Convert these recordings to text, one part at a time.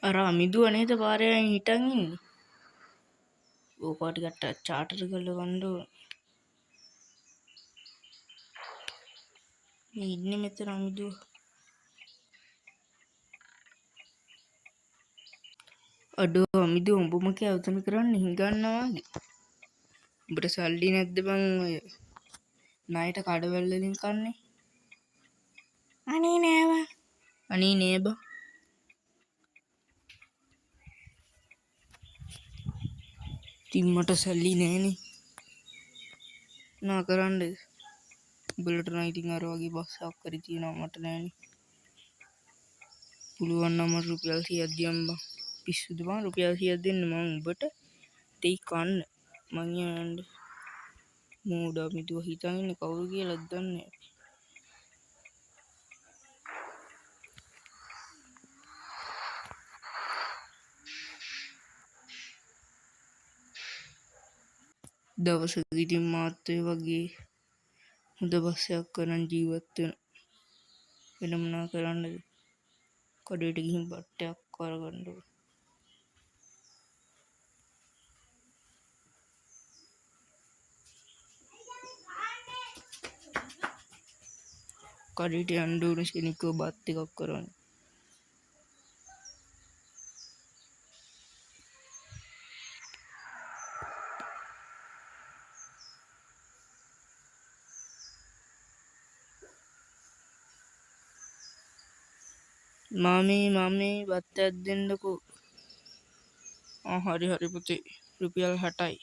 අර අමිදුව නේද පාරේ හිටන් ඉන්නේ. ඕකා ටිකක් චාටර් කරලා ගන්න ඕන. මේ ඉන්නේ මෙතන අමිදුව. අඩෝ අමිදුව උඹම කැවතම කරන්න හිඟන්නවා වගේ. උඹට සල්ලි නැද්ද බං ඔය ණයට කඩවැල් වලින් කන්නේ? අනේ නෑ බං. අනේ නෑ බං. ඉතින් මට සල්ලි නෑනේ. නා කරන්නද? උඹලට නම් ඉතින් අර වගේ බස්සක් කරි තියනවා මට නෑනේ. පුළුවන් නම් මට රුපියල් 100ක් දියම් බං. පිස්සුද බං රුපියල් 100ක් දෙන්න මං උඹට දෙයි කන්න. මං යන්න. මෝඩ මිදුව හිතන් ඉන්නේ කවුරු කියලාද දන්නේ නෑ. දවසක ඉතින් මාත් ඔය වගේ හොඳ බස්සයක් කරන් ජීවත් වෙන. වෙන මොනා කරන්නද? කඩේට ගිහින් බට්ටයක් කරගන්න ඕන. කඩේට යන්න ඕන ශනිකව බත් එකක් කරන්න. මාමේ බත්තයක් දෙන්නකෝ. හරි පුතේ. රුපියල් 60යි.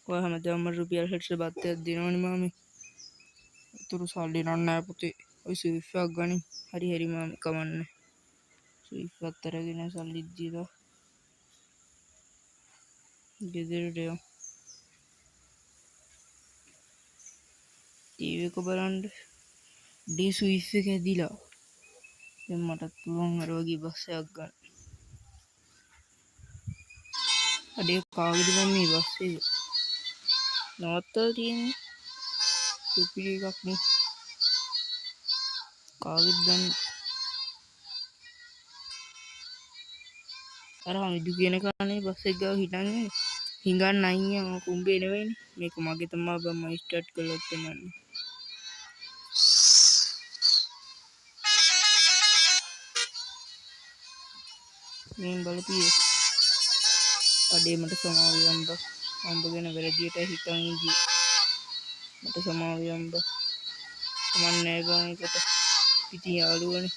ඔය හැමදාම රුපියල් 60ට බත්තයක් දෙනවනේ මාමේ. උතුරු සල්ලි නෑ පුතේ. ඔය ස්විෆ් එකක් ගනි. හරි මාමේ කමන්නේ. ස්විෆ් එකත් අරගෙන සල්ලිත් දීලා ගෙදරට යමු. ටීවී එක බලන්න. ඩී ස්විෆ් එක ඇදිලා. දැන් මටත් පුළුවන් අර වගේ බස් එකක් ගන්න. අඩේ කාගෙද බං මේ බස් එක? නවත්තලා තියෙන්නේ. සුපිරි එකක් නේ. කාගෙද ගන්න? අර අමිදු කියන කානේ බස් එක ගාව හිටන් ඉන්නේ. හිඟන්න අයියා මම කුඹේ නෙවෙයිනේ. මේක මගේ තමයි බං මම ස්ටාර්ට් කළොත් එන්නේ. මේ බලපියේ. අඩේ මට සමාව යම්බා. අම්බ ගැන වැරදියට හිතන් ඉඳී. මට සමාව යම්බා. මන්නේ බං එකට. ඉතින් යාළුවනේ.